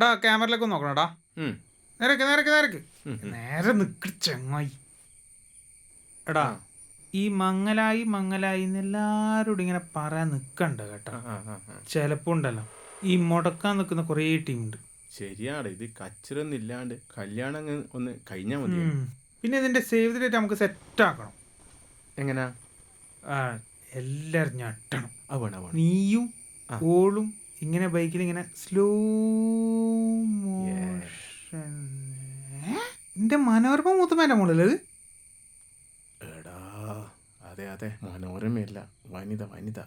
എടാ ക്യാമറയിലേക്ക് നോക്കണടാ. ഉം. നേരക്ക് നേരക്ക് നേരക്ക് ഉം. നേരെ നിക്ക് ചങ്ങായി. എടാ ഈ മങ്ങലായി മങ്ങലായി എല്ലാരോടും ഇങ്ങനെ പറയാൻ നിക്കണ്ട കേട്ടോ. ചിലപ്പോ ഉണ്ടല്ലോ ഈ മുടക്കാൻ നിൽക്കുന്ന കുറേ ടീമുണ്ട്. ശരിയാണ്, ഇത് കച്ചറൊന്നും ഇല്ലാണ്ട് കല്യാണം അങ്ങ് ഒന്ന് കഴിഞ്ഞാൽ മതി. പിന്നെ ഇതിന്റെ സേവ് ദ ഡേറ്റ് നമുക്ക് സെറ്റ് ആക്കണം. എങ്ങനാ? എല്ലാരും ഞെട്ടണം. അവണ നീയും ഓളും ഇങ്ങനെ ബൈക്കിൽ ഇങ്ങനെ സ്ലോ മോഷൻ. എന്റെ മനോരമ മൂത്തമ്മേന്റെ മോളല്ലേ അത്? എടാ അതെ അതെ, മനോരമയല്ല, വനിത വനിത.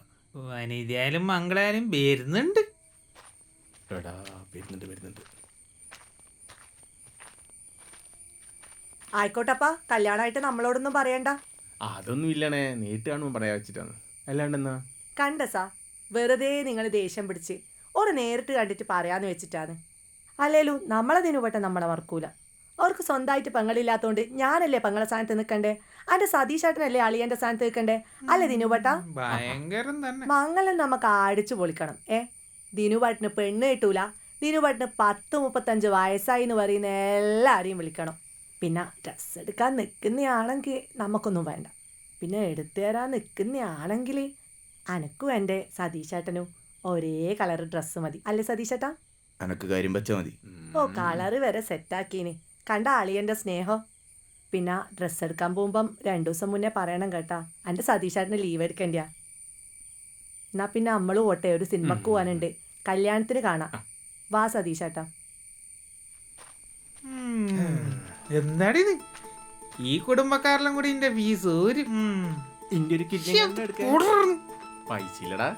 വനിതയായാലും മംഗളായാലും വരുന്നുണ്ട്. എടാ വരുന്നുണ്ട് വരുന്നുണ്ട്. ആയിക്കോട്ടപ്പാ, കല്യാണമായിട്ട് നമ്മളോടൊന്നും പറയണ്ട. അതൊന്നും ഇല്ലണേ, നേരിട്ട് കാണുമ്പോൾ പറയാ വെച്ചിട്ടാണ്. അല്ലാണ്ടെന്നാ കണ്ടസാ, വെറുതെ നിങ്ങൾ ദേഷ്യം പിടിച്ച് ഒരു നേരിട്ട് കണ്ടിട്ട് പറയാന്ന് വെച്ചിട്ടാണ്. അല്ലേലും നമ്മളെ ദിനുവട്ടം നമ്മളെ മറക്കൂല. അവർക്ക് സ്വന്തമായിട്ട് പെങ്ങളില്ലാത്തോണ്ട് ഞാനല്ലേ പെങ്ങളെ സ്ഥാനത്ത് നിൽക്കണ്ടേ? അന്റെ സതീശേട്ടനല്ലേ അളിയന്റെ സ്ഥാനത്ത് നിൽക്കണ്ടേ? അല്ലേ ദിനുവട്ട? ഭയങ്കരം തന്നെ. മംഗലം നമുക്ക് അടിച്ചു പൊളിക്കണം. ദിനുവട്ടിന് പെണ്ണ് കിട്ടൂല, ദിനുവട്ടിന് 10-35 വയസ്സായി എന്ന് പറയുന്ന എല്ലാരെയും വിളിക്കണം. പിന്നെ ഡ്രസ്സ് എടുക്കാൻ നിൽക്കുന്നയാണെങ്കിൽ നമുക്കൊന്നും വേണ്ട. പിന്നെ എടുത്തു തരാൻ നിൽക്കുന്നയാണെങ്കിൽ അനക്കും എൻ്റെ സതീശേട്ടനും ഒരേ കളർ ഡ്രസ്സ് മതി. അല്ലേ സതീശേട്ടാ? അനക്ക് കാര്യം വെച്ചാൽ മതി. ഓ, കളറ് വരെ സെറ്റാക്കീന്. കണ്ട അളിയൻ്റെ സ്നേഹം. പിന്നെ ഡ്രസ്സ് എടുക്കാൻ പോകുമ്പം 2 ദിവസം മുന്നേ പറയണം കേട്ടാ. എൻ്റെ സതീശേട്ടന് ലീവ് എടുക്കണ്ടിയാ. എന്നാ പിന്നെ നമ്മൾ ഓട്ടെ, ഒരു സിനിമക്ക് പോകാനുണ്ട്, കല്യാണത്തിന് കാണാം. വാ സതീശേട്ടാ. എന്താടി ഇത്? ഈ കുടുംബക്കാരെല്ലാം കൂടി എന്റെ ഫീസ് ഒരു ഇന്റെ ഒരു കിഡ്നി പൈസ ഇല്ലടാ.